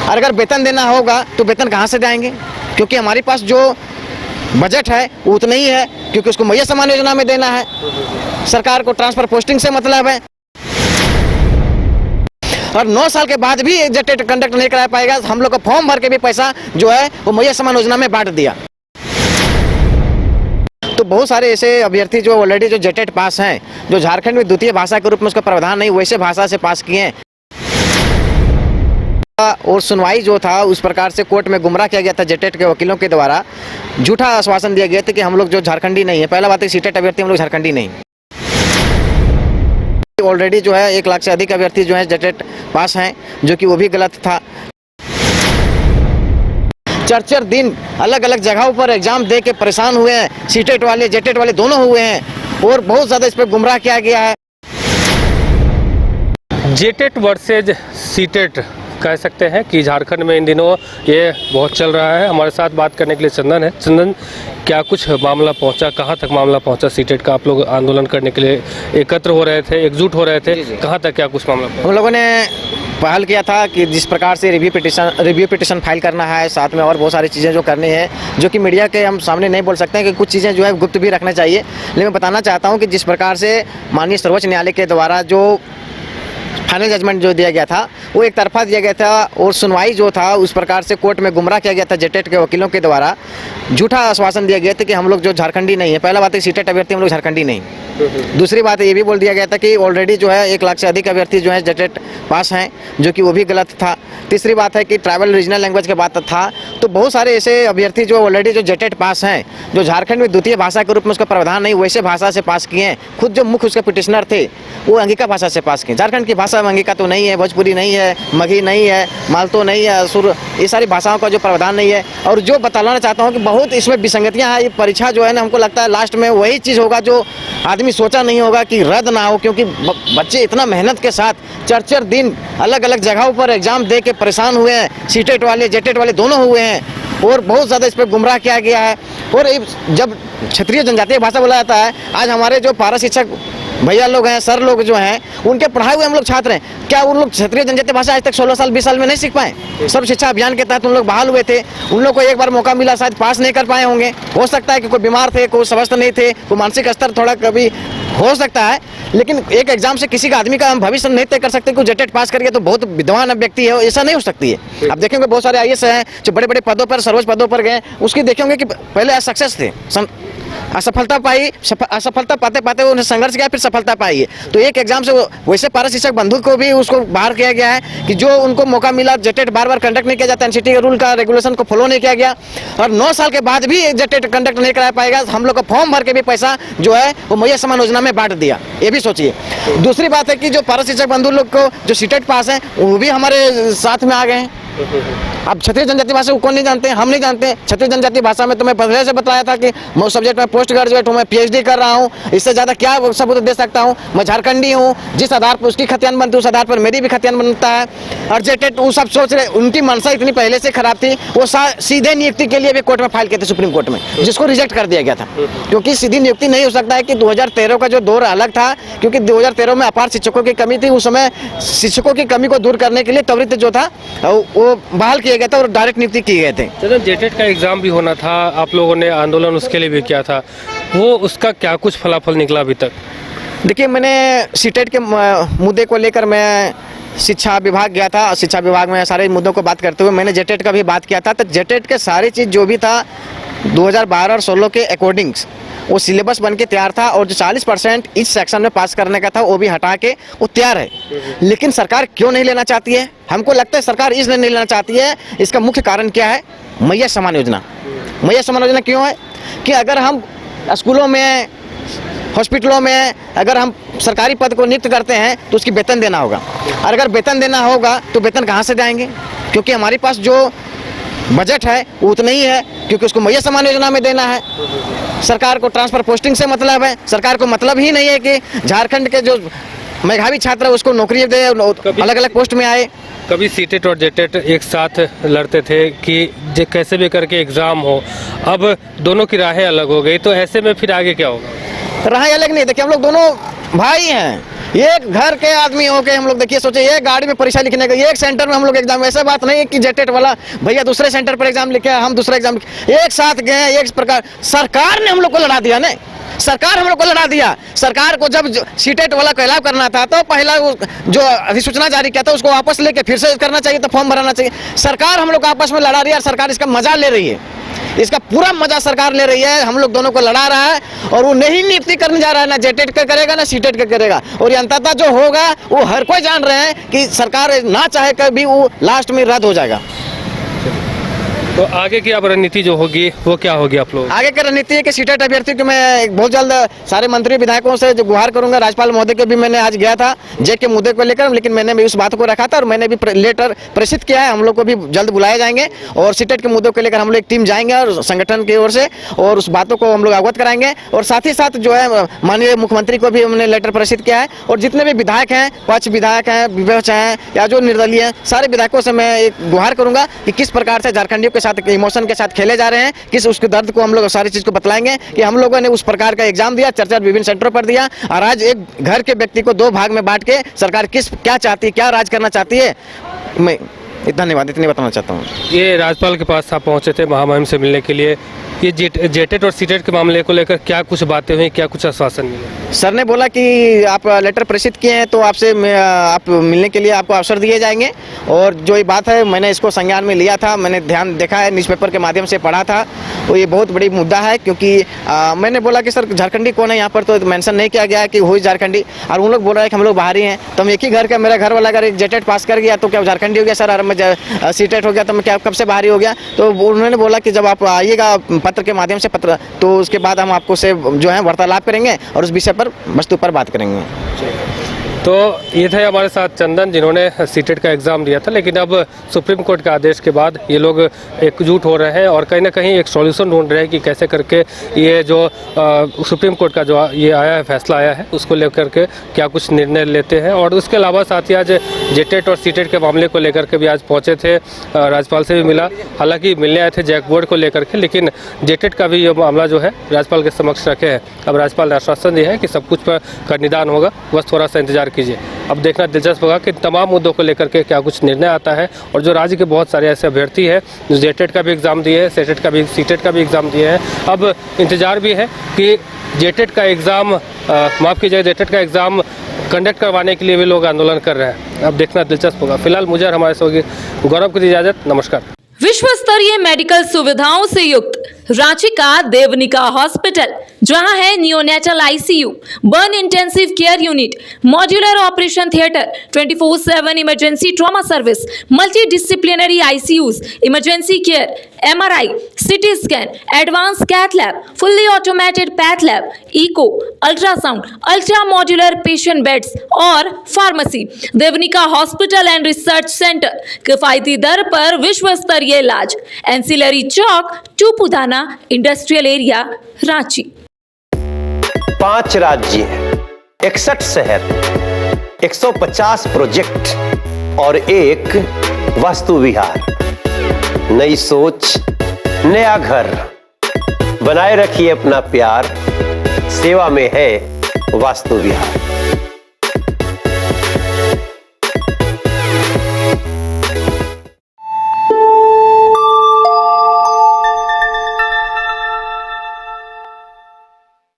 और अगर वेतन देना होगा तो वेतन कहाँ से जाएंगे, क्योंकि हमारे पास जो बजट है वो उतना ही है, क्योंकि उसको मैया सम्मान योजना में देना है। सरकार को ट्रांसफर पोस्टिंग से मतलब है, और 9 साल के बाद भी जेटेट कंडक्ट नहीं करा पाएगा। हम लोग को फॉर्म भर के भी पैसा जो है वो मैया सम्मान योजना में बांट दिया। तो बहुत सारे ऐसे अभ्यर्थी जो ऑलरेडी जो जेटेट पास हैं, जो झारखंड में द्वितीय भाषा के रूप में उसका प्रावधान नहीं वैसे भाषा से पास किए हैं, और सुनवाई जो था उस प्रकार से कोर्ट में गुमराह किया गया था जेटेट के वकीलों के द्वारा। झूठा आश्वासन दिया गया था कि हम लोग जो झारखंडी नहीं है। पहला बात है सीटेट अभ्यर्थी हम लोग झारखंडी नहीं। ऑलरेडी जो है 1 लाख से अधिक अभ्यर्थी जो है जेटेट पास हैं, जो कि वो भी गलत था। 4-4 दिन अलग अलग जगहों पर एग्जाम दे के परेशान हुए हैं, सीटेट वाले जेटेट वाले दोनों हुए हैं, और बहुत ज़्यादा इस पर गुमराह किया गया है। जेटेट वर्सेज सीटेट कह सकते हैं कि झारखंड में इन दिनों ये बहुत चल रहा है। हमारे साथ बात करने के लिए चंदन है। चंदन, क्या कुछ मामला पहुंचा, कहां तक मामला पहुंचा सीटेट का? आप लोग आंदोलन करने के लिए एकत्र हो रहे थे, एकजुट हो रहे थे, कहां तक क्या कुछ मामला पहुंचा? हम लोगों ने पहल किया था कि जिस प्रकार से रिव्यू पिटिशन फाइल करना है, साथ में और बहुत सारी चीज़ें जो करनी है, जो कि मीडिया के हम सामने नहीं बोल सकते हैं, कि कुछ चीज़ें जो है गुप्त भी रखना चाहिए। लेकिन मैं बताना चाहता हूँ कि जिस प्रकार से माननीय सर्वोच्च न्यायालय के द्वारा जो फाइनल जजमेंट जो दिया गया था वो एक तरफा दिया गया था, और सुनवाई जो था उस प्रकार से कोर्ट में गुमराह किया गया था जेटेट के वकीलों के द्वारा। झूठा आश्वासन दिया गया था कि हम लोग जो झारखंडी नहीं है। पहला बात है सीटेट अभ्यर्थी हम लोग झारखंडी नहीं। दूसरी बात ये भी बोल दिया गया था कि ऑलरेडी जो है 1 लाख से अधिक अभ्यर्थी जो है जेटेट पास हैं, जो कि वो भी गलत था। तीसरी बात है कि ट्राइबल रीजनल लैंग्वेज के बात था। तो बहुत सारे ऐसे अभ्यर्थी जो ऑलरेडी जो जेटेट पास हैं, जो झारखंड में द्वितीय भाषा के रूप में उसका प्रावधान नहीं वैसे भाषा से पास किए हैं। खुद जो मुख्य उसके पिटिशनर थे वो अंगिका भाषा से पास किए। झारखंड की भाषा में अंगिका तो नहीं है, भोजपुरी नहीं है, मगही नहीं है, मालतो नहीं है, असुर, ये सारी भाषाओं का जो प्रावधान नहीं है। और जो बताना चाहता हूँ कि बहुत इसमें विसंगतियाँ हैं। ये परीक्षा जो है ना, हमको लगता है लास्ट में वही चीज़ होगा जो आदमी सोचा नहीं होगा कि रद्द ना हो, क्योंकि बच्चे इतना मेहनत के साथ 4-4 दिन अलग अलग जगहों पर एग्जाम दे के परेशान हुए हैं, सीटेट वाले जेटेट वाले दोनों हुए हैं, और बहुत ज़्यादा इस पर गुमराह किया गया है। और जब क्षेत्रीय जनजातीय भाषा बोला जाता है, आज हमारे जो पारा शिक्षक भैया लोग हैं, सर लोग जो हैं, उनके पढ़ाए हुए हम लोग छात्र हैं, क्या उन लोग क्षेत्रीय जनजातीय भाषा आज तक 16 साल 20 साल में नहीं सीख पाए? सर्व शिक्षा अभियान के तहत उन लोग बहाल हुए थे, उन लोग को एक बार मौका मिला, शायद पास नहीं कर पाए होंगे। हो सकता है कि कोई बीमार थे, कोई स्वस्थ नहीं थे, कोई मानसिक स्तर थोड़ा कभी हो सकता है। लेकिन एक एग्जाम से किसी का आदमी का हम भविष्य नहीं तय कर सकते कि जेटेट पास करिए तो बहुत विद्वान व्यक्ति है, ऐसा नहीं हो सकती है। आप देखेंगे बहुत सारे आईएएस हैं जो बड़े बड़े पदों पर, सर्वोच्च पदों पर गए, उसकी देखेंगे कि पहले सक्सेस थे, असफलता पाई, असफलता पाते पाते उन्हें संघर्ष किया, फिर सफलता पाई है। तो एक एग्जाम से वैसे पारा शिक्षक बंधु को भी उसको बाहर किया गया है कि जो उनको मौका मिला, जेटेट बार बार कंडक्ट नहीं किया जाता, एनसीटी के रूल का रेगुलेशन को फॉलो नहीं किया गया, और 9 साल के बाद भी जेटेट कंडक्ट नहीं करा पाएगा। हम लोग को फॉर्म भर के भी पैसा जो है वो मैया सम्मान योजना में बांट दिया, ये भी सोचिए। दूसरी बात है कि जो पारा शिक्षक बंधु लोग को जो सीटेट पास है वो भी हमारे साथ में आ गए हैं। अब क्षेत्रीय जनजातीय भाषा को कौन नहीं जानते हैं? हम नहीं जानते। क्षेत्रीय जनजातीय भाषा में तो मैं पहले से बताया था कि मैं सब्जेक्ट में पोस्ट ग्रेजुएट हूँ, मैं पीएचडी कर रहा हूँ, इससे ज़्यादा क्या सबूत दे सकता हूँ? मैं झारखंडी हूँ, जिस आधार पर उसकी खतियान बनती है उस आधार पर मेरी भी खतियान बनता है। और जेटेट वो सब सोच रहे, उनकी मनसा इतनी पहले से खराब थी, वो सीधे नियुक्ति के लिए भी कोर्ट में फाइल किए थे, सुप्रीम कोर्ट में, जिसको रिजेक्ट कर दिया गया था, क्योंकि सीधी नियुक्ति नहीं हो सकता है। कि 2013 का जो दौर अलग था, क्योंकि 2013 में अपार शिक्षकों की कमी थी। उस समय शिक्षकों की कमी को दूर करने के लिए त्वरित जो था वो बहाल किया गया था और डायरेक्ट नियुक्ति किए गए थे। चलो, जेटेट का एग्जाम भी होना था, आप लोगों ने आंदोलन उसके लिए भी किया था, वो उसका क्या कुछ फलाफल निकला अभी तक? देखिए, मैंने सीटेट के मुद्दे को लेकर मैं शिक्षा विभाग गया था, शिक्षा विभाग में सारे मुद्दों को बात करते हुए मैंने जेटेट का भी बात किया था। तो जेटेट के सारी चीज़ जो भी था 2012 और 16 के अकॉर्डिंग्स वो सिलेबस बन के तैयार था, और जो 40% इस सेक्शन में पास करने का था वो भी हटा के वो तैयार है। लेकिन सरकार क्यों नहीं लेना चाहती है? हमको लगता है सरकार इसलिए नहीं लेना चाहती है, इसका मुख्य कारण क्या है? मैया सम्मान योजना। मैया सम्मान योजना क्यों है? कि अगर हम स्कूलों में, हॉस्पिटलों में अगर हम सरकारी पद को नियुक्त करते हैं तो उसकी वेतन देना होगा, और अगर वेतन देना होगा तो वेतन कहाँ से जाएंगे? क्योंकि हमारे पास जो बजट है वो उतना ही है, क्योंकि उसको मैया सम्मान योजना में देना है। सरकार को ट्रांसफर पोस्टिंग से मतलब है, सरकार को मतलब ही नहीं है कि झारखंड के जो मेधावी छात्र है उसको नौकरी दे, अलग अलग पोस्ट में आए। कभी सीटेट और जेटेट एक साथ लड़ते थे कि कैसे भी करके एग्ज़ाम हो, अब दोनों की राहें अलग हो गई, तो ऐसे में फिर आगे क्या होगा? राहें अलग नहीं, देखिए हम लोग दोनों भाई हैं, एक घर के आदमी हो के हम लोग देखिए सोचे एक गाड़ी में परीक्षा लिखने का, एक सेंटर में हम लोग एग्जाम, ऐसा बात नहीं है कि जेटेट वाला भैया दूसरे सेंटर पर एग्जाम लिखे हम दूसरा एग्जाम, एक साथ गए एक प्रकार। सरकार ने हम लोग को लड़ा दिया ना, सरकार हम लोग को लड़ा दिया। सरकार को जब सीटेट वाला कैलाब करना था तो पहला जो अधिसूचना जारी किया था उसको वापस लेके फिर से करना चाहिए, तो फॉर्म भराना चाहिए। सरकार हम लोग आपस में लड़ा रही है और सरकार इसका मजा ले रही है, इसका पूरा मजा सरकार ले रही है। हम लोग दोनों को लड़ा रहा है और वो नहीं नियुक्ति करने जा रहा है, ना जेटेट का करेगा ना सीटेट का करेगा। और ये अंततः जो होगा वो हर कोई जान रहे हैं कि सरकार ना चाहे कभी वो लास्ट में रद्द हो जाएगा। तो आगे की अब रणनीति जो होगी वो क्या होगी आप लोग? आगे की रणनीति है कि सीटेट अभ्यर्थी को मैं बहुत जल्द सारे मंत्री विधायकों से जो गुहार करूंगा। राज्यपाल महोदय के भी मैंने आज गया था जेक के मुद्दे को लेकर, लेकिन मैंने भी उस बात को रखा था और मैंने भी लेटर प्रेषित किया है। हम लोग को भी जल्द बुलाए जाएंगे और सीटेट के मुद्दों को लेकर हम लोग एक टीम जाएंगे और संगठन की ओर से, और उस बातों को हम लोग अवगत कराएंगे। और साथ ही साथ जो है माननीय मुख्यमंत्री को भी हमने लेटर प्रेषित किया है। और जितने भी विधायक हैं, पक्ष विधायक हैं, विपक्ष हैं या जो निर्दलीय हैं, सारे विधायकों से मैं एक गुहार करूंगा कि किस प्रकार से झारखंडियों के साथ इमोशन के साथ खेले जा रहे हैं, किस उसके दर्द को हम लोग सारी चीज को बतलाएंगे कि हम लोगों ने उस प्रकार का एग्जाम दिया, चर्चा विभिन्न सेंटरों पर दिया और आज एक घर के व्यक्ति को दो भाग में बांट के सरकार क्या चाहती है, क्या राज करना चाहती है। मैं धन्यवाद इतने बताना चाहता हूँ। ये राज्यपाल के पास आप पहुंचे थे महामहिम से मिलने के लिए, ये जेटेट और सीटेट के मामले को लेकर क्या कुछ बातें हुई, क्या कुछ आश्वासन मिले? सर ने बोला कि आप लेटर प्रेषित किए हैं तो आपसे आप मिलने के लिए आपको अवसर दिए जाएंगे। और जो ये बात है मैंने इसको संज्ञान में लिया था, मैंने ध्यान देखा है, न्यूज़पेपर के माध्यम से पढ़ा था, तो ये बहुत बड़ी मुद्दा है। क्योंकि मैंने बोला कि सर झारखंडी कौन है यहाँ पर, तो मेंशन नहीं किया गया है कि वो झारखंडी, और उन लोग बोल रहे हैं कि हम लोग बाहरी हैं। तो हम एक ही घर का, मेरा घर वाला अगर जेटेट पास कर गया तो क्या झारखंडी हो गया सर, और मैं सीटेट हो गया तो मैं क्या कब से बाहरी हो गया? तो उन्होंने बोला कि जब आप आइएगा पत्र के माध्यम से पत्र, तो उसके बाद हम आपको से जो है वार्तालाप करेंगे और उस विषय पर वस्तु पर बात करेंगे। तो ये थे हमारे साथ चंदन जिन्होंने सीटेट का एग्ज़ाम दिया था, लेकिन अब सुप्रीम कोर्ट के आदेश के बाद ये लोग एकजुट हो रहे हैं और कहीं ना कहीं एक सॉल्यूशन ढूंढ रहे हैं कि कैसे करके ये जो सुप्रीम कोर्ट का जो ये आया है फैसला आया है उसको लेकर के क्या कुछ निर्णय लेते हैं। और उसके अलावा साथ ही आज जेटेट और सीटेट के मामले को लेकर के भी आज पहुँचे थे, राज्यपाल से भी मिला, हालाँकि मिलने आए थे जैक बोर्ड को लेकर के, लेकिन जेटेट का भी ये मामला जो है राज्यपाल के समक्ष रखे हैं। अब राज्यपाल ने आश्वासन दिया है कि सब कुछ पर निदान होगा, बस थोड़ा सा इंतजार कीजिए। अब देखना दिलचस्प होगा कि तमाम मुद्दों को लेकर के क्या कुछ निर्णय आता है। और जो राज्य के बहुत सारे ऐसे अभ्यर्थी हैं जो जेटेट का भी एग्ज़ाम दिए हैं, सेटेट का भी, सीटेट का भी एग्ज़ाम दिए हैं, अब इंतजार भी है कि जेटेट का एग्ज़ाम माफ़ कीजिए जेटेट का एग्ज़ाम कंडक्ट करवाने के लिए भी लोग आंदोलन कर रहे हैं। अब देखना दिलचस्प होगा। फिलहाल मुझे और हमारे सहयोगी गौरव को दी इजाज़त, नमस्कार। विश्व स्तरीय मेडिकल सुविधाओं से युक्त रांची का देवनिका हॉस्पिटल, जहां है neonatal ICU, burn intensive care unit, modular operation theatre, 24/7 emergency trauma service, multi disciplinary ICUs, emergency care, MRI, CT scan, advance cath lab, fully automated path lab, echo, ultrasound, ultra modular patient beds और pharmacy. Devnika hospital and research centre, किफायती दर पर विश्व स्तरीय इलाज, ancillary chowk, Tupudana industrial area, Ranchi. 5 राज्य, 61 शहर, 150 project और एक वास्तु विहार। नई सोच, नया घर, बनाए रखिए अपना प्यार, सेवा में है वास्तु विहार।